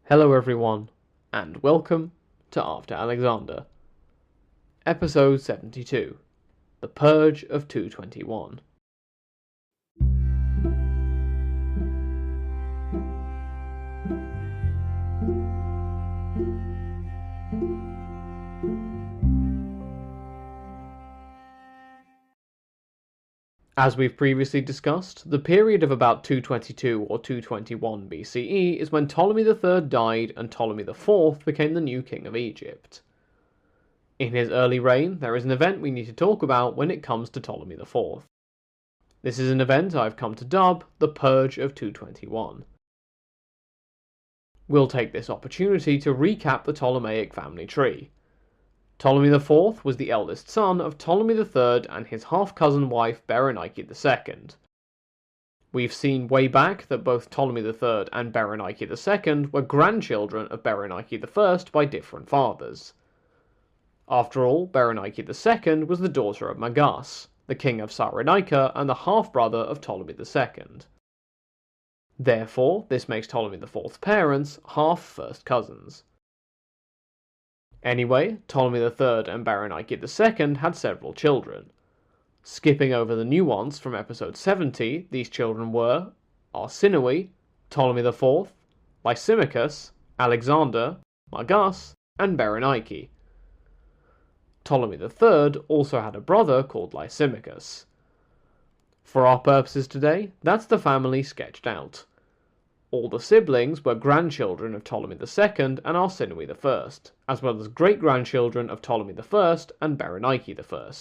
Hello everyone, and welcome to After Alexander. Episode 72, The Purge of 221. As we've previously discussed, the period of about 222 or 221 BCE is when Ptolemy III died and Ptolemy IV became the new king of Egypt. In his early reign, there is an event we need to talk about when it comes to Ptolemy IV. This is an event I've come to dub the Purge of 221. We'll take this opportunity to recap the Ptolemaic family tree. Ptolemy IV was the eldest son of Ptolemy III and his half-cousin wife Berenike II. We've seen way back that both Ptolemy III and Berenike II were grandchildren of Berenike I by different fathers. After all, Berenike II was the daughter of Magas, the king of Cyrenaica and the half-brother of Ptolemy II. Therefore, this makes Ptolemy IV's parents half first cousins. Anyway, Ptolemy III and Berenike II had several children. Skipping over the nuance from episode 70, these children were Arsinoe, Ptolemy IV, Lysimachus, Alexander, Magas, and Berenike. Ptolemy III also had a brother called Lysimachus. For our purposes today, that's the family sketched out. All the siblings were grandchildren of Ptolemy II and Arsinoe I, as well as great-grandchildren of Ptolemy I and Berenike I.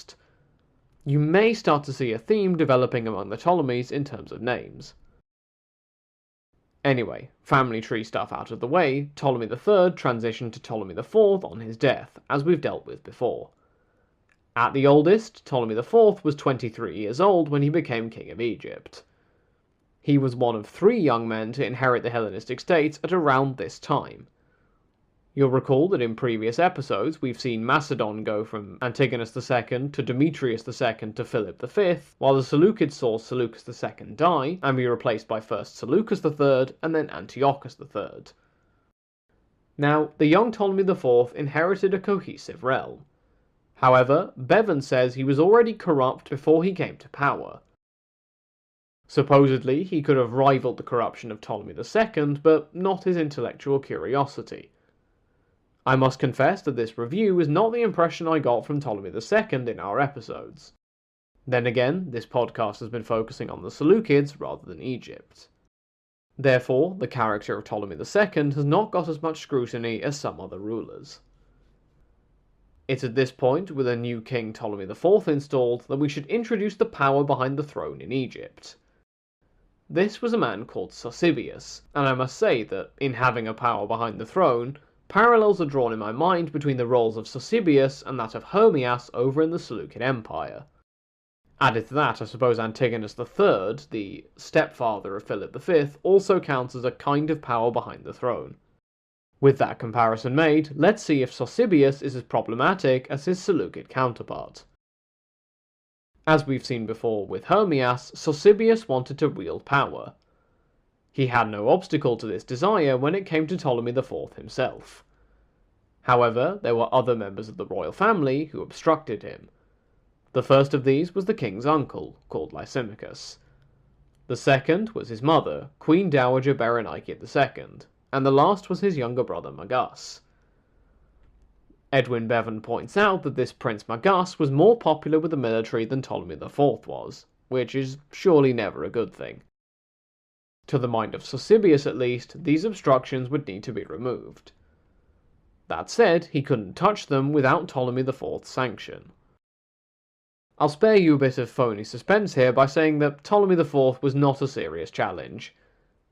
You may start to see a theme developing among the Ptolemies in terms of names. Anyway, family tree stuff out of the way, Ptolemy III transitioned to Ptolemy IV on his death, as we've dealt with before. At the oldest, Ptolemy IV was 23 years old when he became king of Egypt. He was one of 3 young men to inherit the Hellenistic states at around this time. You'll recall that in previous episodes we've seen Macedon go from Antigonus II to Demetrius II to Philip V, while the Seleucids saw Seleucus II die and be replaced by first Seleucus III and then Antiochus III. Now, the young Ptolemy IV inherited a cohesive realm. However, Bevan says he was already corrupt before he came to power. Supposedly, he could have rivaled the corruption of Ptolemy II, but not his intellectual curiosity. I must confess that this review is not the impression I got from Ptolemy II in our episodes. Then again, this podcast has been focusing on the Seleucids rather than Egypt. Therefore, the character of Ptolemy II has not got as much scrutiny as some other rulers. It's at this point, with a new king Ptolemy IV installed, that we should introduce the power behind the throne in Egypt. This was a man called Sosibius, and I must say that, in having a power behind the throne, parallels are drawn in my mind between the roles of Sosibius and that of Hermias over in the Seleucid Empire. Added to that, I suppose Antigonus III, the stepfather of Philip V, also counts as a kind of power behind the throne. With that comparison made, let's see if Sosibius is as problematic as his Seleucid counterpart. As we've seen before with Hermias, Sosibius wanted to wield power. He had no obstacle to this desire when it came to Ptolemy IV himself. However, there were other members of the royal family who obstructed him. The first of these was the king's uncle, called Lysimachus. The second was his mother, Queen Dowager Berenike II, and the last was his younger brother Magas. Edwin Bevan points out that this Prince Magas was more popular with the military than Ptolemy IV was, which is surely never a good thing. To the mind of Sosibius at least, these obstructions would need to be removed. That said, he couldn't touch them without Ptolemy IV's sanction. I'll spare you a bit of phony suspense here by saying that Ptolemy IV was not a serious challenge.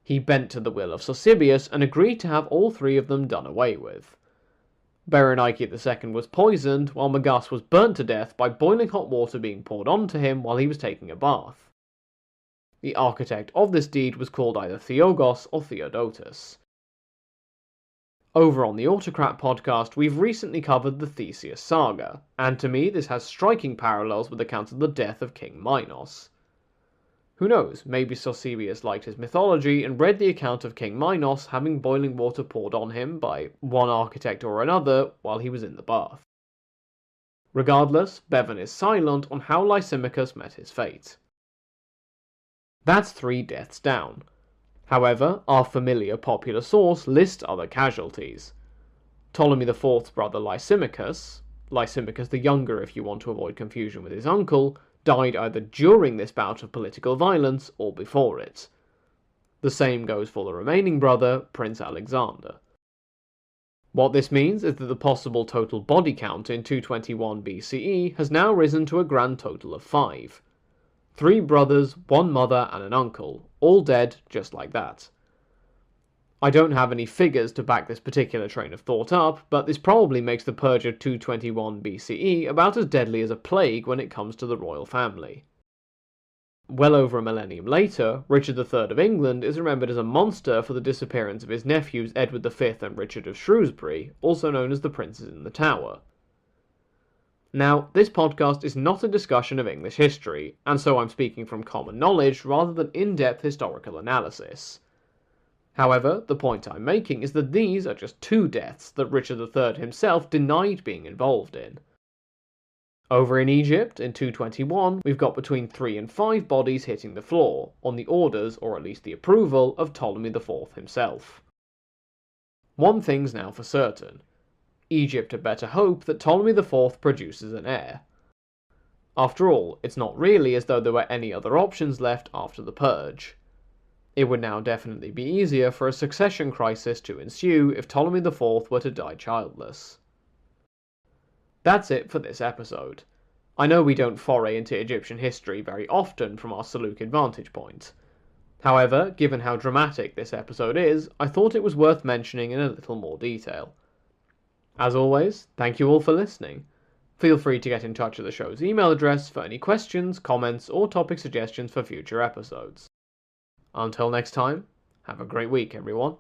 He bent to the will of Sosibius and agreed to have all 3 of them done away with. Berenike II was poisoned, while Magas was burnt to death by boiling hot water being poured onto him while he was taking a bath. The architect of this deed was called either Theogos or Theodotus. Over on the Autocrat podcast, we've recently covered the Theseus saga, and to me this has striking parallels with accounts of the death of King Minos. Who knows, maybe Sosibius liked his mythology and read the account of King Minos having boiling water poured on him by one architect or another while he was in the bath. Regardless, Bevan is silent on how Lysimachus met his fate. That's 3 deaths down. However, our familiar popular source lists other casualties. Ptolemy IV's brother Lysimachus the Younger if you want to avoid confusion with his uncle, died either during this bout of political violence or before it. The same goes for the remaining brother, Prince Alexander. What this means is that the possible total body count in 221 BCE has now risen to a grand total of 5. 3 brothers, 1 mother and an uncle, all dead just like that. I don't have any figures to back this particular train of thought up, but this probably makes the Purge of 221 BCE about as deadly as a plague when it comes to the royal family. Well over a millennium later, Richard III of England is remembered as a monster for the disappearance of his nephews Edward V and Richard of Shrewsbury, also known as the Princes in the Tower. Now, this podcast is not a discussion of English history, and so I'm speaking from common knowledge rather than in-depth historical analysis. However, the point I'm making is that these are just 2 deaths that Richard III himself denied being involved in. Over in Egypt, in 221, we've got between 3 and 5 bodies hitting the floor, on the orders, or at least the approval, of Ptolemy IV himself. One thing's now for certain. Egypt had better hope that Ptolemy IV produces an heir. After all, it's not really as though there were any other options left after the Purge. It would now definitely be easier for a succession crisis to ensue if Ptolemy IV were to die childless. That's it for this episode. I know we don't foray into Egyptian history very often from our Seleucid vantage point. However, given how dramatic this episode is, I thought it was worth mentioning in a little more detail. As always, thank you all for listening. Feel free to get in touch at the show's email address for any questions, comments, or topic suggestions for future episodes. Until next time, have a great week, everyone.